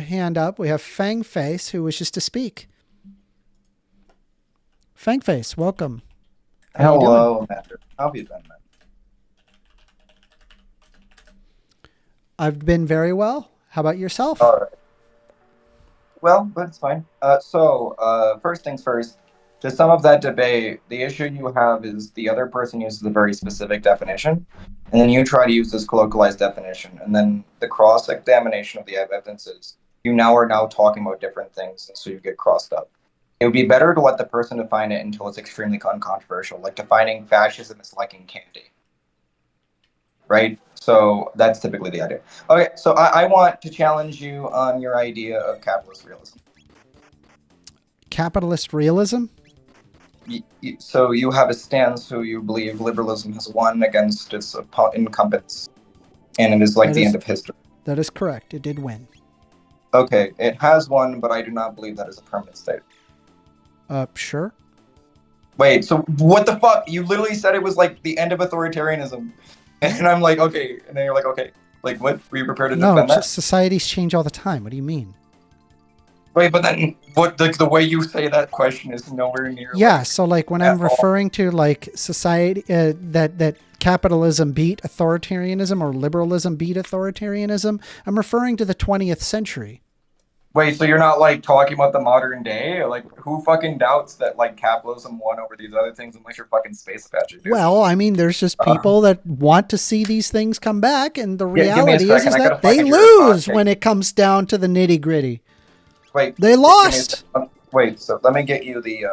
hand up. We have Fangface who wishes to speak. Fangface, welcome. How Hello, Master. How have you been, man? I've been very well. How about yourself? All right. Well, but it's fine. First things first, to sum up that debate, the issue you have is the other person uses a very specific definition, and then you try to use this colloquialized definition, and then the cross-examination of the evidences, you are now talking about different things, and so you get crossed up. It would be better to let the person define it until it's extremely uncontroversial, like defining fascism as liking candy. Right? So that's typically the idea. Okay, so I want to challenge you on your idea of capitalist realism. Capitalist realism? So you have a stance who you believe liberalism has won against its incumbents, and it is like the end of history. That is correct. It did win. Okay, it has won, but I do not believe that is a permanent state. Sure. Wait, so what the fuck? You literally said it was like the end of authoritarianism. And I'm like, okay. And then you're like, okay. Like, what? Were you prepared to defend that? No, societies change all the time. What do you mean? Wait, but then what? Like, the way you say that question is nowhere near. Yeah, so like when I'm referring to like society, that capitalism beat authoritarianism or liberalism beat authoritarianism, I'm referring to the 20th century. Wait, so you're not like talking about the modern day? Like, who fucking doubts that like capitalism won over these other things unless you're fucking space Apache? Dude? Well, I mean, there's just people that want to see these things come back, and the reality is that they lose when it comes down to the nitty gritty. Wait, they lost. Wait, so let me get you the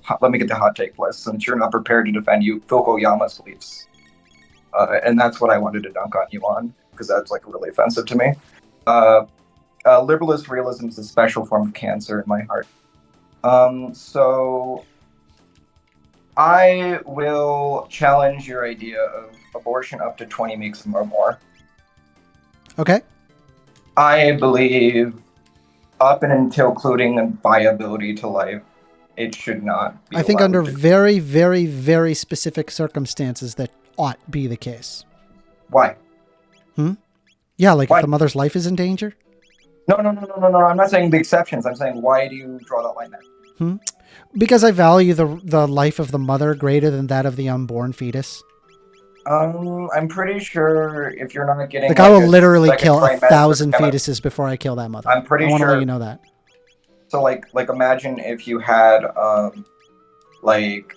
hot take list since you're not prepared to defend Fukuyama's beliefs, and that's what I wanted to dunk on you on because that's like really offensive to me. Liberalist realism is a special form of cancer in my heart. So I will challenge your idea of abortion up to 20 weeks or more. Okay. I believe up and until including viability to life, it should not be I think under very, very, very specific circumstances that ought be the case. Why? Yeah, like if the mother's life is in danger? No. I'm not saying the exceptions. I'm saying why do you draw that line there? Because I value the life of the mother greater than that of the unborn fetus. I'm pretty sure if you're not getting... Like I will literally kill 1,000 fetuses before I kill that mother. I'm pretty sure... I want to let you know that. So like imagine if you had like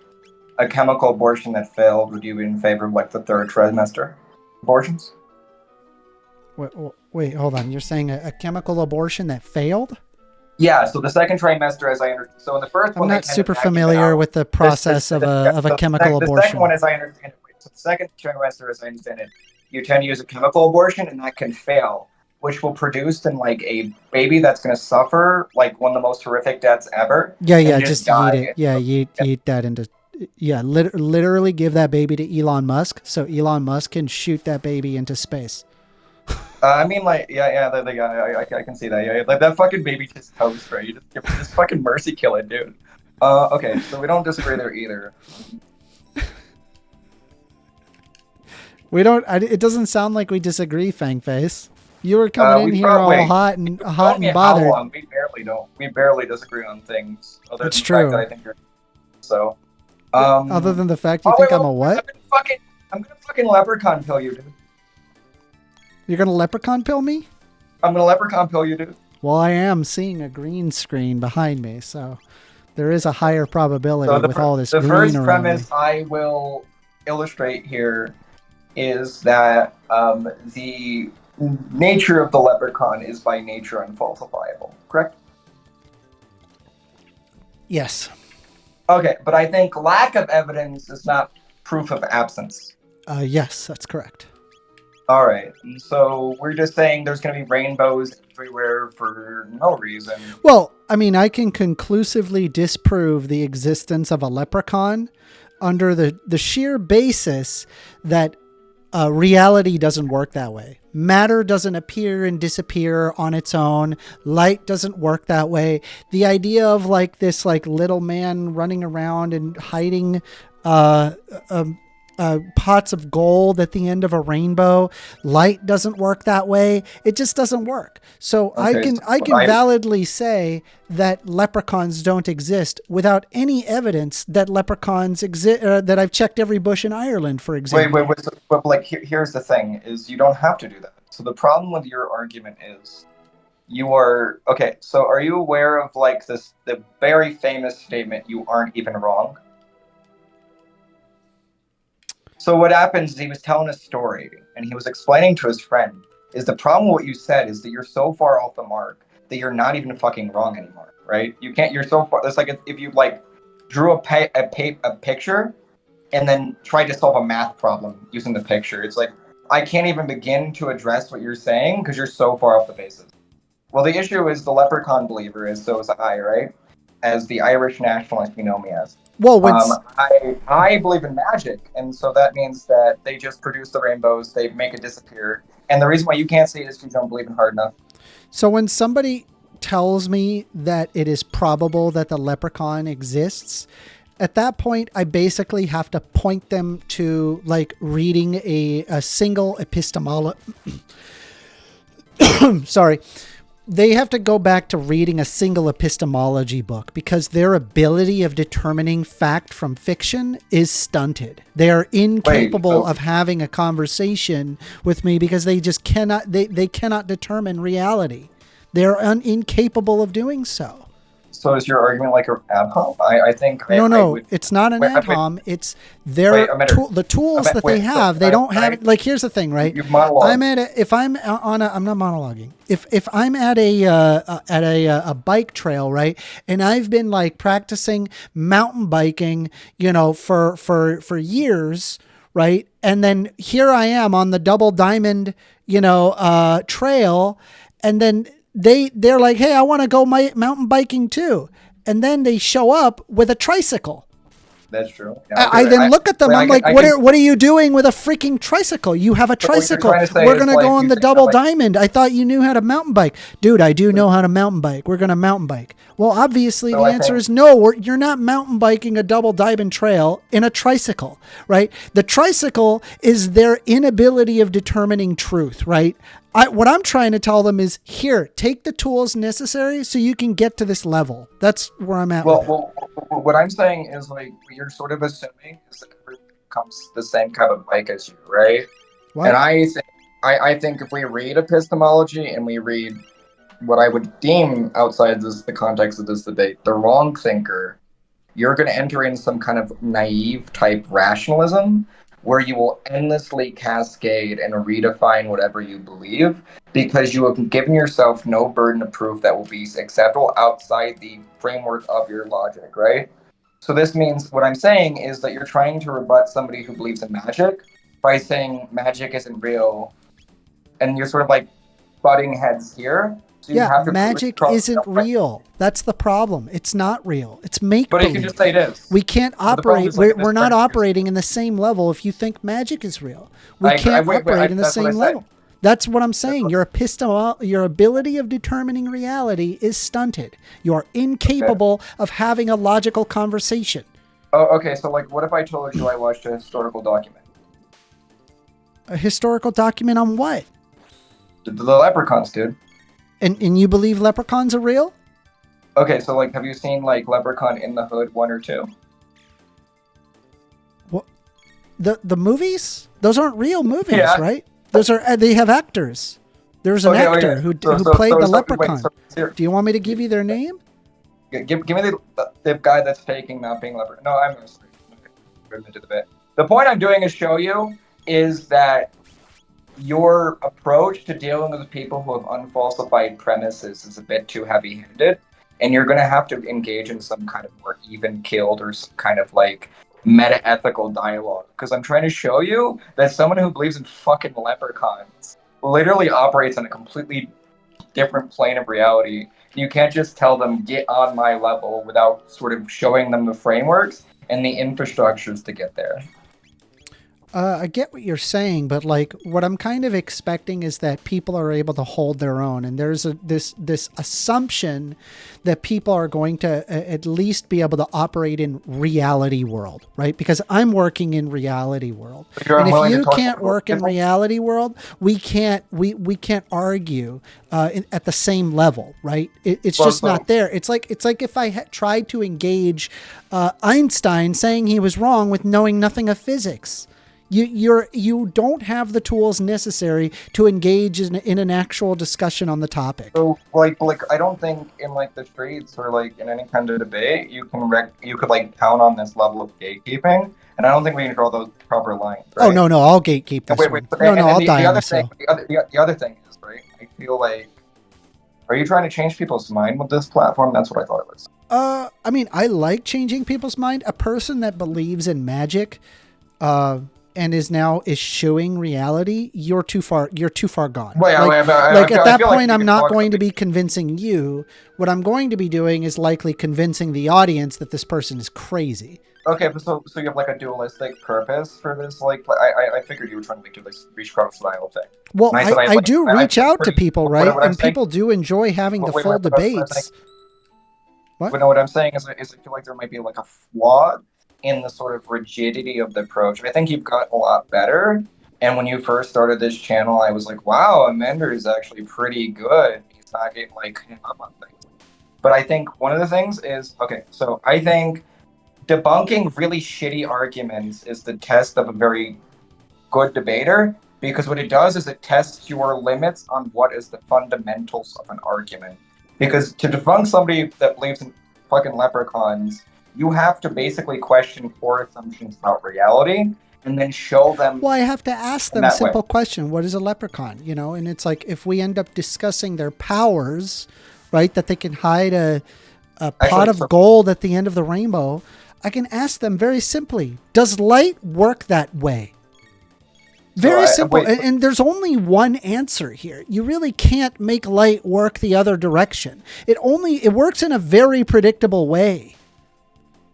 a chemical abortion that failed, would you be in favor of like the third trimester abortions? Wait, hold on. You're saying a chemical abortion that failed? Yeah, so the second trimester, as I understand, so in the first one... I'm not super familiar with the process of a chemical abortion. The second one, as I understand it, so the second trimester, as I understand it, you tend to use a chemical abortion, and that can fail, which will produce in like a baby that's going to suffer like one of the most horrific deaths ever. Yeah, just eat it. Yeah, you eat that into... Yeah, literally give that baby to Elon Musk, so Elon Musk can shoot that baby into space. I mean, like, I can see that. Yeah, like that fucking baby just toast, right? You just fucking mercy kill it, dude. Okay, so we don't disagree there either. We don't. It doesn't sound like we disagree, Fangface. You were coming in here all hot and bothered. We barely disagree on things. That's true. Fact that I think you're so. Other than the fact you think I'm a what? I'm gonna fucking leprechaun pill you, dude. You're gonna leprechaun pill me? I'm gonna leprechaun pill you, dude. Well, I am seeing a green screen behind me, so there is a higher probability with all this green around me. The first premise I will illustrate here is that the nature of the leprechaun is by nature unfalsifiable, correct? Yes. Okay, but I think lack of evidence is not proof of absence. Yes, that's correct. All right, so we're just saying there's going to be rainbows everywhere for no reason. Well, I mean, I can conclusively disprove the existence of a leprechaun under the sheer basis that reality doesn't work that way. Matter doesn't appear and disappear on its own. Light doesn't work that way. The idea of like this like little man running around and hiding pots of gold at the end of a rainbow. Light doesn't work that way. It just doesn't work. So I can validly say that leprechauns don't exist without any evidence that leprechauns exist. That I've checked every bush in Ireland, for example. Wait. But like, here's the thing: is you don't have to do that. So the problem with your argument is you are okay. So are you aware of like the very famous statement, "You aren't even wrong"? So what happens is he was telling a story and he was explaining to his friend is the problem with what you said is that you're so far off the mark that you're not even fucking wrong anymore, right? You're so far. It's like if you like drew a picture and then tried to solve a math problem using the picture. It's like, I can't even begin to address what you're saying because you're so far off the basis. Well, the issue is the leprechaun believer is so is I, right? As the Irish nationalist you know me as. Well, I believe in magic, and so that means that they just produce the rainbows, they make it disappear. And the reason why you can't see it is because you don't believe in hard enough. So when somebody tells me that it is probable that the leprechaun exists, at that point, I basically have to point them to like reading a single epistemology. Sorry. They have to go back to reading a single epistemology book because their ability of determining fact from fiction is stunted. They are incapable of having a conversation with me because they just cannot, they cannot determine reality. They're incapable of doing so. So is your argument like an ad hom? I think no, it's not an ad hom. It's the tools that they have. They don't have. Like, here's the thing, right? I'm not monologuing. If I'm at a bike trail, right, and I've been like practicing mountain biking, for years, right, and then here I am on the Double Diamond, trail, and then they're like, hey, I want to go mountain biking too. And then they show up with a tricycle. That's true. Yeah, I then look at them. I'm like, what are you doing with a freaking tricycle? You have a tricycle. We're going to go on the Double Diamond. I thought you knew how to mountain bike. Dude, I do know how to mountain bike. We're going to mountain bike. Well, obviously the answer is no. You're not mountain biking a Double Diamond trail in a tricycle, right? The tricycle is their inability of determining truth, right? What I'm trying to tell them is, here, take the tools necessary so you can get to this level. That's where I'm at. Well, what I'm saying is, like, you're sort of assuming is that everyone becomes the same kind of bike as you, right? What? And I think if we read epistemology and we read what I would deem outside the context of this debate, the wrong thinker, you're going to enter in some kind of naive type rationalism where you will endlessly cascade and redefine whatever you believe because you have given yourself no burden of proof that will be acceptable outside the framework of your logic, right? So this means what I'm saying is that you're trying to rebut somebody who believes in magic by saying magic isn't real, and you're sort of like butting heads here. So magic isn't real. That's the problem. It's not real. It's make-believe. But you can just say it is. We can't operate. We're not operating in the same level if you think magic is real. We can't operate in the same level. That's what I'm saying. Your ability of determining reality is stunted. You are incapable of having a logical conversation. Oh, okay. So, like, what if I told you I watched a historical document? A historical document on what? The leprechauns, dude. And you believe leprechauns are real? Okay, so like, have you seen like Leprechaun in the Hood 1 or 2? What? The movies? Those aren't real movies, right? They have actors. There's an actor who played the leprechaun. Do you want me to give you their name? Give me the guy that's faking not being leprechaun. No, I'm going to the bit. The point I'm doing is show you is that your approach to dealing with people who have unfalsified premises is a bit too heavy-handed, and you're going to have to engage in some kind of more even-keeled or some kind of like meta-ethical dialogue. Because I'm trying to show you that someone who believes in fucking leprechauns literally operates on a completely different plane of reality. You can't just tell them, get on my level, without sort of showing them the frameworks and the infrastructures to get there. I get what you're saying, but like what I'm kind of expecting is that people are able to hold their own, and there's this assumption that people are going to at least be able to operate in reality world, right? Because I'm working in reality world, and if you can't work in reality world, we can't argue at the same level, right? It's just not there. It's like if I tried to engage Einstein saying he was wrong with knowing nothing of physics. You don't have the tools necessary to engage in an actual discussion on the topic. So like I don't think in like the streets or like in any kind of debate you could like count on this level of gatekeeping, and I don't think we can draw those proper lines. Right? Oh no, I'll gatekeep this one. I'll die on myself. The other thing is, right, I feel like, are you trying to change people's mind with this platform? That's what I thought it was. I mean, I like changing people's mind. A person that believes in magic, and is showing reality, you're too far gone. At that point, I'm not going to be convincing you. What I'm going to be doing is likely convincing the audience that this person is crazy. Okay, but so you have like a dualistic purpose for this? Like, I figured you were trying to make this Reach-Cross style thing. Well, I do reach out to people, right? And people do enjoy having the full debates. What? But no, what I'm saying is I feel like there might be like a flaw in the sort of rigidity of the approach. I think you've gotten a lot better. And when you first started this channel, I was like, wow, Amender is actually pretty good. He's not getting like hung up on things. But I think one of the things is, okay, so I think debunking really shitty arguments is the test of a very good debater, because what it does is it tests your limits on what is the fundamentals of an argument. Because to debunk somebody that believes in fucking leprechauns, you have to basically question core assumptions about reality and then show them. Well, I have to ask them a simple question. What is a leprechaun? You know, and it's like if we end up discussing their powers, right, that they can hide a pot of gold at the end of the rainbow, I can ask them very simply, does light work that way? Very simple. And there's only one answer here. You really can't make light work the other direction. It works in a very predictable way.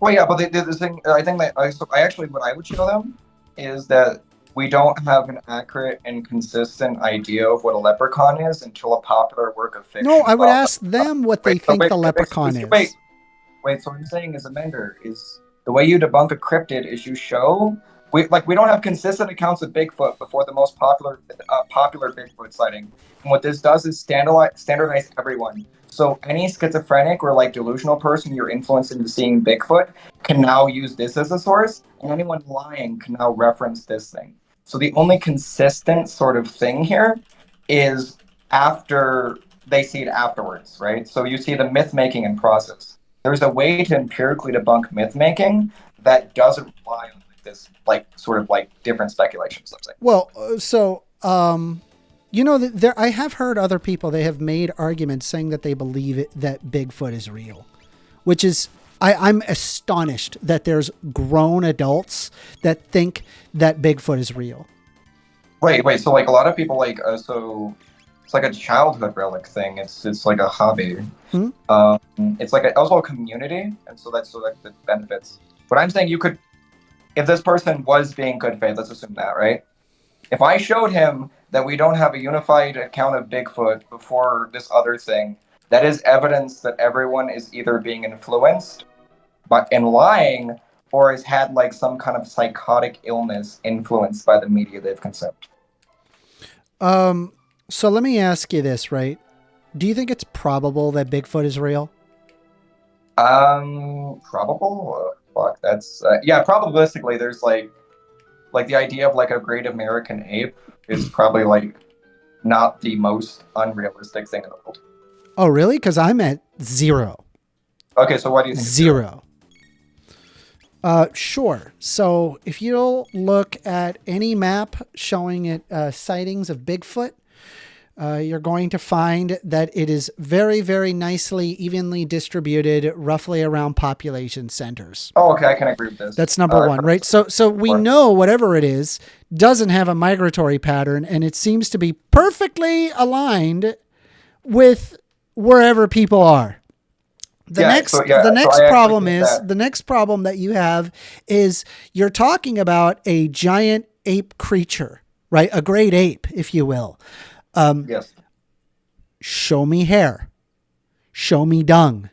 Well, yeah, but the thing, I think that what I would show them is that we don't have an accurate and consistent idea of what a leprechaun is until a popular work of fiction. No, I would ask them what they think the leprechaun is. Wait, so what I'm saying is, Amender, is the way you debunk a cryptid is you show, we don't have consistent accounts of Bigfoot before the most popular Bigfoot sighting. And what this does is standardize everyone. So any schizophrenic or like delusional person you're influenced into seeing Bigfoot can now use this as a source, and anyone lying can now reference this thing. So the only consistent sort of thing here is after they see it afterwards, right? So you see the myth making in process. There's a way to empirically debunk myth making that doesn't rely on this like sort of like different speculations, let's say. Well, so you know, I have heard other people, they have made arguments saying that they believe that Bigfoot is real, which is, I'm astonished that there's grown adults that think that Bigfoot is real. Wait, so like a lot of people like, so it's like a childhood relic thing. It's like a hobby. It's like also a community, and so that's the benefits. But I'm saying if this person was being good faith, let's assume that, right? If I showed him that we don't have a unified account of Bigfoot before this other thing, that is evidence that everyone is either being influenced and lying, or has had like some kind of psychotic illness influenced by the media they've consumed. So let me ask you this, right? Do you think it's probable that Bigfoot is real? Probable? Fuck, that's yeah. Probabilistically, there's like the idea of like a great American ape is probably like not the most unrealistic thing in the world. Oh, really? Because I'm at 0. Okay, so what do you think? 0. Sure. So if you'll look at any map showing it sightings of Bigfoot, you're going to find that it is very, very nicely, evenly distributed, roughly around population centers. Oh, okay, I can agree with this. That's number one, right? So we know whatever it is doesn't have a migratory pattern, and it seems to be perfectly aligned with wherever people are. The next problem that you have is you're talking about a giant ape creature, right? A great ape, if you will. Yes. Show me hair. Show me dung.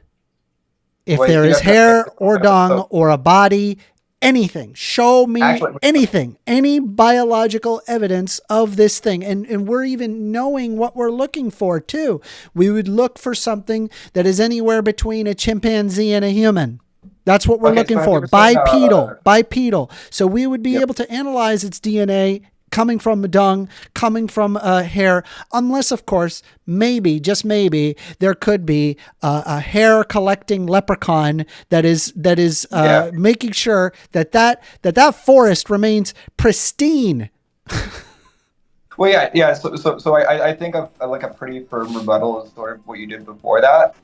If Well, there you is have to- hair or dung so or a body, anything, show me actually, anything, any biological evidence of this thing. And we're even knowing what we're looking for too. We would look for something that is anywhere between a chimpanzee and a human. That's what we're Okay, looking so have for. you ever seen, Bipedal. So we would be Yep. able to analyze its DNA coming from dung, coming from hair, unless, of course, maybe, just maybe, there could be a hair collecting leprechaun that is Yeah. making sure that forest remains pristine. Well, yeah. So I think of like a pretty firm rebuttal is sort of what you did before that,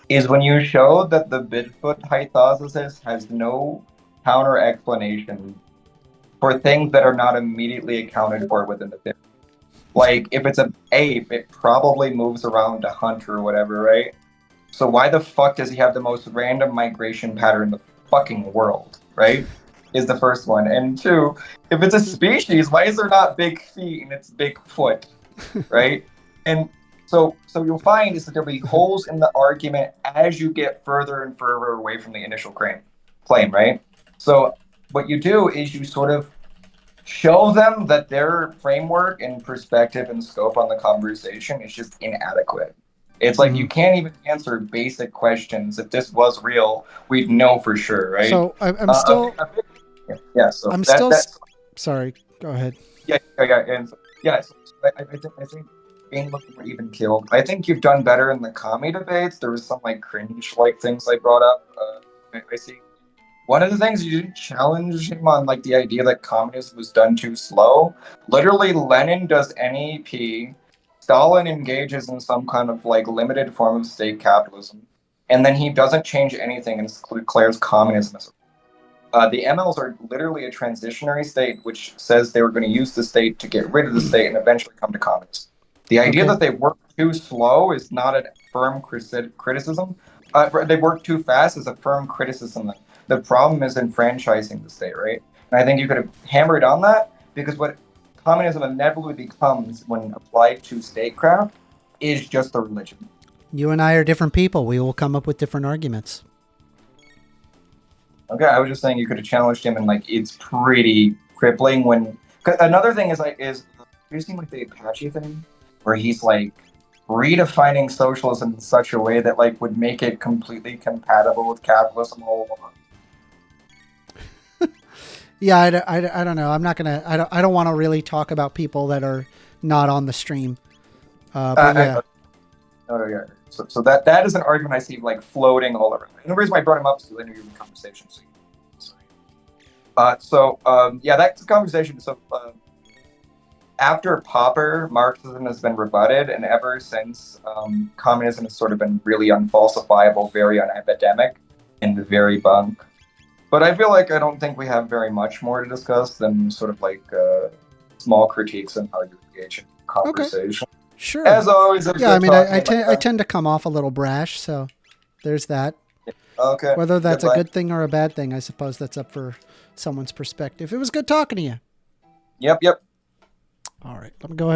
is when you showed that the Bigfoot hypothesis has no counter explanation for things that are not immediately accounted for within the theory. Like, if it's an ape, it probably moves around to hunt or whatever, right? So why the fuck does he have the most random migration pattern in the fucking world, right? Is the first one. And two, if it's a species, why is there not big feet and it's Bigfoot, right? And so you'll find is that there'll be holes in the argument as you get further and further away from the initial claim, right? So what you do is you sort of show them that their framework and perspective and scope on the conversation is just inadequate. It's like you can't even answer basic questions. If this was real, we'd know for sure, right? So I'm still, yeah. So I'm that, still, that's sorry, go ahead. and yeah. So I think being looking for even killed. I think you've done better in the commie debates. There was some like cringe like things I brought up. I see. One of the things you didn't challenge him on, like the idea that communism was done too slow. Literally, Lenin does NEP, Stalin engages in some kind of like limited form of state capitalism, and then he doesn't change anything and declares communism as the MLs are literally a transitionary state, which says they were going to use the state to get rid of the state and eventually come to communism. The idea Okay. that they work too slow is not a firm criticism. They work too fast is a firm criticism. The problem is enfranchising the state, right? And I think you could have hammered on that because what communism inevitably becomes when applied to statecraft is just a religion. You and I are different people. We will come up with different arguments. Okay, I was just saying you could have challenged him, and like it's pretty crippling. When 'cause another thing is you seen like the Apache thing, where he's like redefining socialism in such a way that like would make it completely compatible with capitalism all along. Yeah, I don't know. I'm not gonna. I don't want to really talk about people that are not on the stream. But yeah. Yeah. So that is an argument I see like floating all around. And the reason why I brought him up is because I knew you were in conversation. Yeah, that's the conversation. So after Popper, Marxism has been rebutted, and ever since communism has sort of been really unfalsifiable, very unepidemic, and very bunk. But I feel like I don't think we have very much more to discuss than sort of like small critiques on how you engage in conversation. Okay. Sure. As always, yeah. I mean, I tend to come off a little brash, so there's that. Okay. Whether that's a good thing or a bad thing, I suppose that's up for someone's perspective. It was good talking to you. Yep. All right. Let me go ahead and